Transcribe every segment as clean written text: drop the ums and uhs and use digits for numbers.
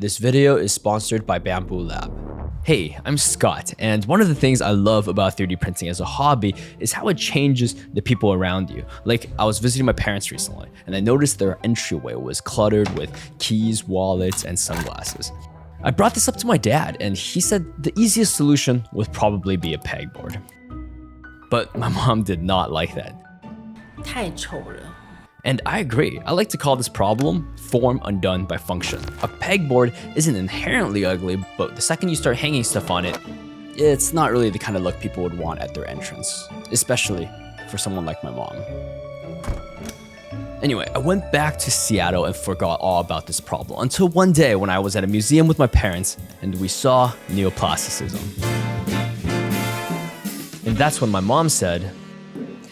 This video is sponsored by Bambu Lab. Hey, I'm Scott, and one of the things I love about 3D printing as a hobby is how it changes the people around you. Like, I was visiting my parents recently, and I noticed their entryway was cluttered with keys, wallets, and sunglasses. I brought this up to my dad, and he said the easiest solution would probably be a pegboard. But my mom did not like that. 太丑了. And I agree. I like to call this problem form undone by function. A pegboard isn't inherently ugly, but the second you start hanging stuff on it, it's not really the kind of look people would want at their entrance, especially for someone like my mom. Anyway, I went back to Seattle and forgot all about this problem until one day when I was at a museum with my parents and we saw neoplasticism. And that's when my mom said,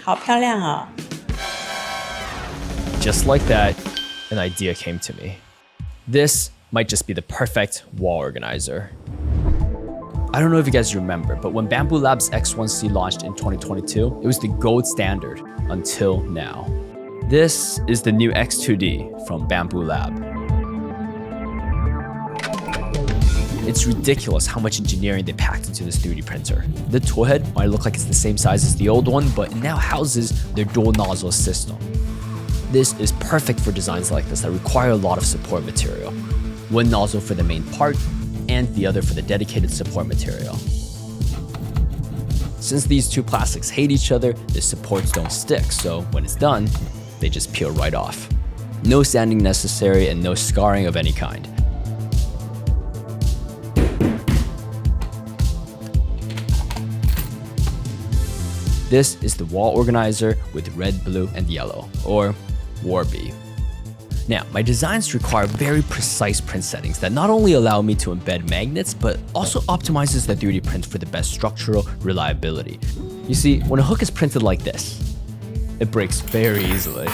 好漂亮哦. Just like that, an idea came to me. This might just be the perfect wall organizer. I don't know if you guys remember, but when Bambu Lab's X1C launched in 2022, it was the gold standard until now. This is the new X2D from Bambu Lab. It's ridiculous how much engineering they packed into this 3D printer. The tool head might look like it's the same size as the old one, but it now houses their dual nozzle system. This is perfect for designs like this that require a lot of support material. One nozzle for the main part, and the other for the dedicated support material. Since these two plastics hate each other, the supports don't stick, so when it's done, they just peel right off. No sanding necessary and no scarring of any kind. This is the wall organizer with red, blue, and yellow, or Warby. Now, my designs require very precise print settings that not only allow me to embed magnets, but also optimizes the 3D print for the best structural reliability. You see, when a hook is printed like this, it breaks very easily.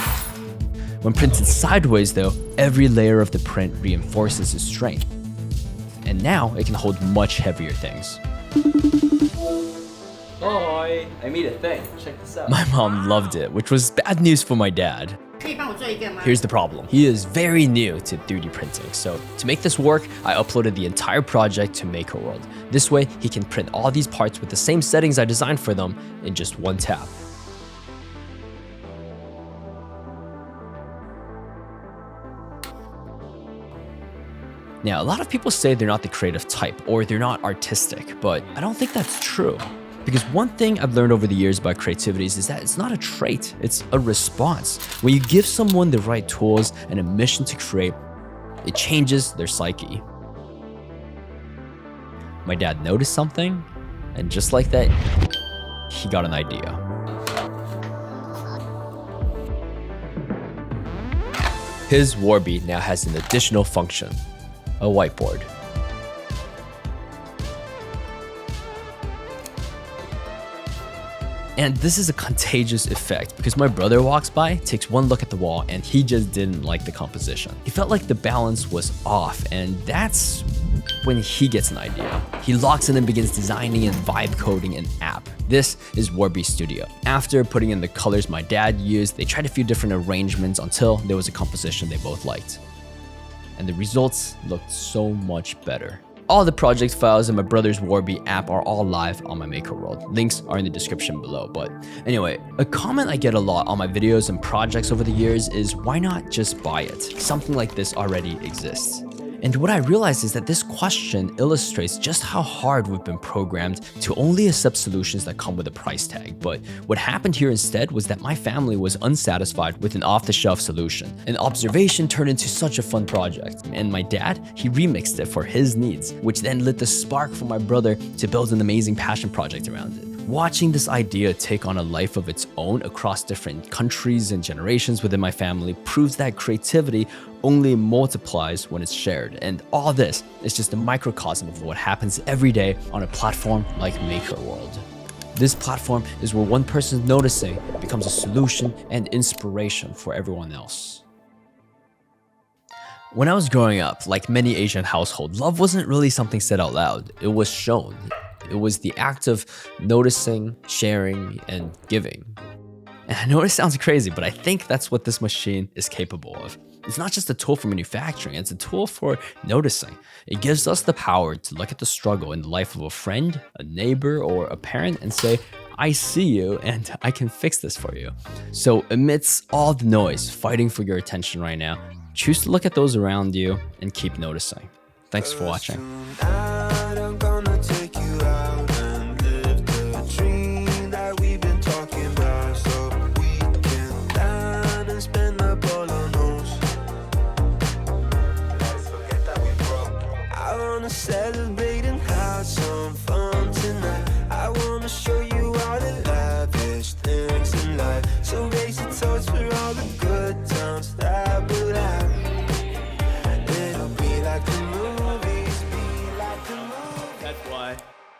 When printed sideways though, every layer of the print reinforces its strength. And now it can hold much heavier things. Hi, I made a thing. Check this out. My mom loved it, which was bad news for my dad. Here's the problem. He is very new to 3D printing, so to make this work, I uploaded the entire project to MakerWorld. This way, he can print all these parts with the same settings I designed for them in just one tap. Now, a lot of people say they're not the creative type or they're not artistic, but I don't think that's true. Because one thing I've learned over the years about creativity is that it's not a trait, it's a response. When you give someone the right tools and a mission to create, it changes their psyche. My dad noticed something, and just like that, he got an idea. His Warby now has an additional function, a whiteboard. And this is a contagious effect because my brother walks by, takes one look at the wall, and he just didn't like the composition. He felt like the balance was off, and that's when he gets an idea. He locks in and begins designing and vibe coding an app. This is Warby Studio. After putting in the colors my dad used, they tried a few different arrangements until there was a composition they both liked. And the results looked so much better. All the project files in my brother's Warby app are all live on my MakerWorld. Links are in the description below. But anyway, a comment I get a lot on my videos and projects over the years is why not just buy it? Something like this already exists. And what I realized is that this question illustrates just how hard we've been programmed to only accept solutions that come with a price tag. But what happened here instead was that my family was unsatisfied with an off-the-shelf solution. An observation turned into such a fun project. And my dad, he remixed it for his needs, which then lit the spark for my brother to build an amazing passion project around it. Watching this idea take on a life of its own across different countries and generations within my family proves that creativity only multiplies when it's shared. And all this is just a microcosm of what happens every day on a platform like MakerWorld. This platform is where one person's noticing becomes a solution and inspiration for everyone else. When I was growing up, like many Asian households, love wasn't really something said out loud. It was shown. It was the act of noticing, sharing, and giving. And I know it sounds crazy, but I think that's what this machine is capable of. It's not just a tool for manufacturing, it's a tool for noticing. It gives us the power to look at the struggle in the life of a friend, a neighbor, or a parent and say, I see you and I can fix this for you. So amidst all the noise fighting for your attention right now, choose to look at those around you and keep noticing. Thanks for watching.